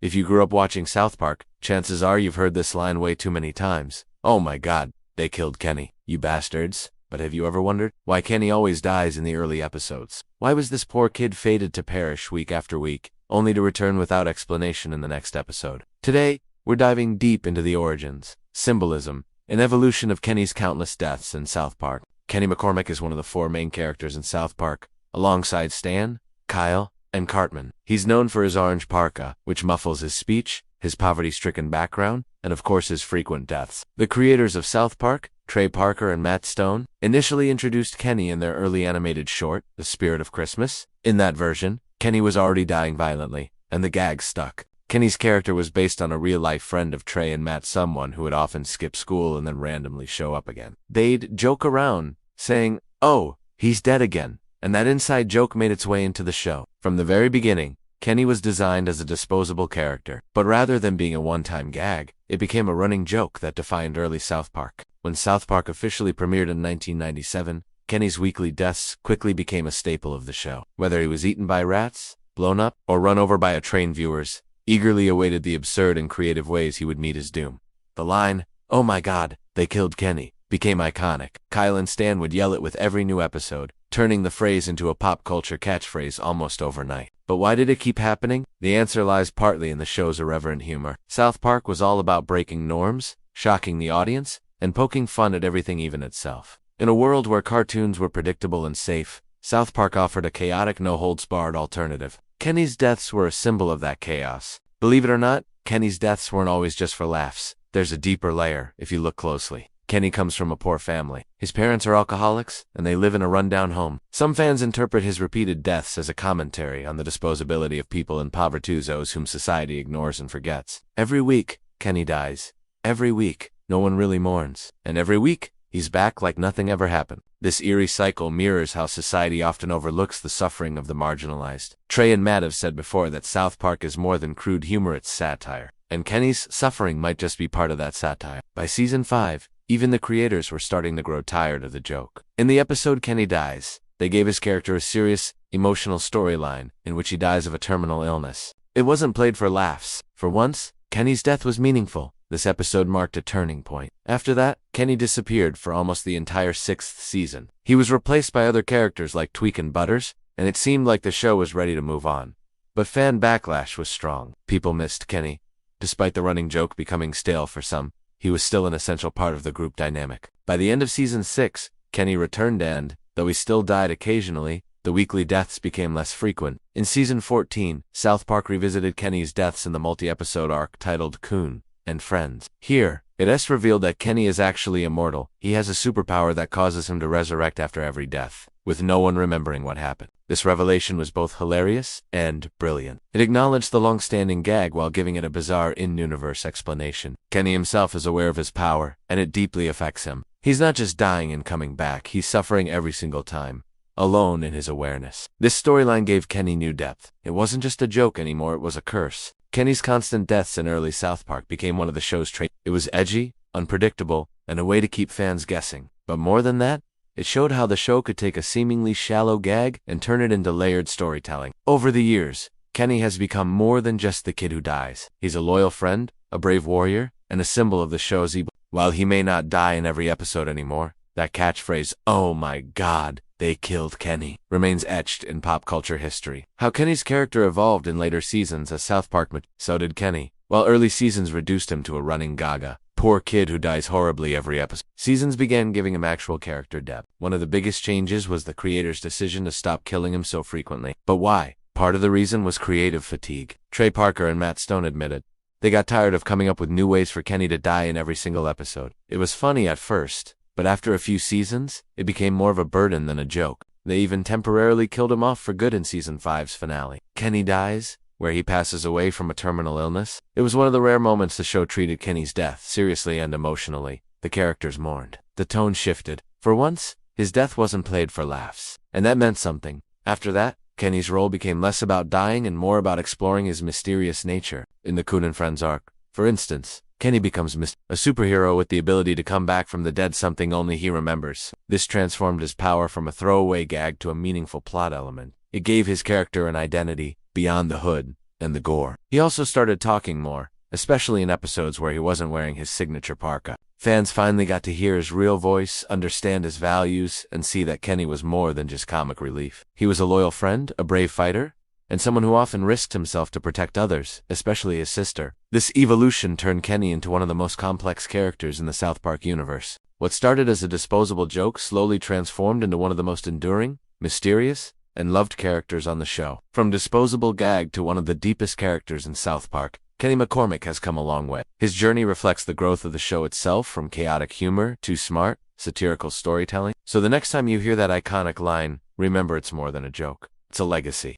If you grew up watching South Park, chances are you've heard this line way too many times. Oh my god, they killed Kenny, you bastards. But have you ever wondered why Kenny always dies in the early episodes? Why was this poor kid fated to perish week after week, only to return without explanation in the next episode? Today, we're diving deep into the origins, symbolism, and evolution of Kenny's countless deaths in South Park. Kenny McCormick is one of the four main characters in South Park, alongside Stan, Kyle, and Cartman. He's known for his orange parka, which muffles his speech, his poverty-stricken background, and of course his frequent deaths. The creators of South Park, Trey Parker and Matt Stone, initially introduced Kenny in their early animated short, The Spirit of Christmas. In that version, Kenny was already dying violently, and the gag stuck. Kenny's character was based on a real-life friend of Trey and Matt, someone who would often skip school and then randomly show up again. They'd joke around, saying, "Oh, he's dead again," and that inside joke made its way into the show. From the very beginning, Kenny was designed as a disposable character, but rather than being a one-time gag, it became a running joke that defined early South Park. When South Park officially premiered in 1997, Kenny's weekly deaths quickly became a staple of the show. Whether he was eaten by rats, blown up, or run over by a train, viewers eagerly awaited the absurd and creative ways he would meet his doom. The line, "Oh my god, they killed Kenny," became iconic. Kyle and Stan would yell it with every new episode, turning the phrase into a pop culture catchphrase almost overnight. But why did it keep happening? The answer lies partly in the show's irreverent humor. South Park was all about breaking norms, shocking the audience, and poking fun at everything, even itself. In a world where cartoons were predictable and safe, South Park offered a chaotic, no-holds-barred alternative. Kenny's deaths were a symbol of that chaos. Believe it or not, Kenny's deaths weren't always just for laughs. There's a deeper layer, if you look closely. Kenny comes from a poor family. His parents are alcoholics, and they live in a rundown home. Some fans interpret his repeated deaths as a commentary on the disposability of people in povertuzos whom society ignores and forgets. Every week, Kenny dies. Every week, no one really mourns. And every week, he's back like nothing ever happened. This eerie cycle mirrors how society often overlooks the suffering of the marginalized. Trey and Matt have said before that South Park is more than crude humor, it's satire. And Kenny's suffering might just be part of that satire. By season 5, even the creators were starting to grow tired of the joke. In the episode Kenny Dies, they gave his character a serious, emotional storyline in which he dies of a terminal illness. It wasn't played for laughs. For once, Kenny's death was meaningful. This episode marked a turning point. After that, Kenny disappeared for almost the entire 6th season. He was replaced by other characters like Tweek and Butters, and it seemed like the show was ready to move on. But fan backlash was strong. People missed Kenny. Despite the running joke becoming stale for some, he was still an essential part of the group dynamic. By the end of season 6, Kenny returned and, though he still died occasionally, the weekly deaths became less frequent. In season 14, South Park revisited Kenny's deaths in the multi-episode arc titled Coon and Friends. Here, it's revealed that Kenny is actually immortal. He has a superpower that causes him to resurrect after every death, with no one remembering what happened. This revelation was both hilarious and brilliant. It acknowledged the long-standing gag while giving it a bizarre in-universe explanation. Kenny himself is aware of his power, and it deeply affects him. He's not just dying and coming back, he's suffering every single time, alone in his awareness. This storyline gave Kenny new depth. It wasn't just a joke anymore, it was a curse. Kenny's constant deaths in early South Park became one of the show's traits. It was edgy, unpredictable, and a way to keep fans guessing. But more than that, it showed how the show could take a seemingly shallow gag and turn it into layered storytelling. Over the years, Kenny has become more than just the kid who dies. He's a loyal friend, a brave warrior, and a symbol of the show's evil. While he may not die in every episode anymore, that catchphrase, "Oh my god, they killed Kenny," remains etched in pop culture history. How Kenny's character evolved in later seasons as South Park so did Kenny. While early seasons reduced him to a running gaga, poor kid who dies horribly every episode, seasons began giving him actual character depth. One of the biggest changes was the creators' decision to stop killing him so frequently. But why? Part of the reason was creative fatigue. Trey Parker and Matt Stone admitted they got tired of coming up with new ways for Kenny to die in every single episode. It was funny at first, but after a few seasons, it became more of a burden than a joke. They even temporarily killed him off for good in season 5's finale. Kenny Dies, where he passes away from a terminal illness. It was one of the rare moments the show treated Kenny's death seriously and emotionally. The characters mourned. The tone shifted. For once, his death wasn't played for laughs. And that meant something. After that, Kenny's role became less about dying and more about exploring his mysterious nature. In the Coon and Friends arc, for instance, Kenny becomes a superhero with the ability to come back from the dead, something only he remembers. This transformed his power from a throwaway gag to a meaningful plot element. It gave his character an identity beyond the hood, and the gore. He also started talking more, especially in episodes where he wasn't wearing his signature parka. Fans finally got to hear his real voice, understand his values, and see that Kenny was more than just comic relief. He was a loyal friend, a brave fighter, and someone who often risked himself to protect others, especially his sister. This evolution turned Kenny into one of the most complex characters in the South Park universe. What started as a disposable joke slowly transformed into one of the most enduring, mysterious, and loved characters on the show. From disposable gag to one of the deepest characters in South Park, Kenny McCormick has come a long way. His journey reflects the growth of the show itself, from chaotic humor to smart, satirical storytelling. So the next time you hear that iconic line, remember it's more than a joke. It's a legacy.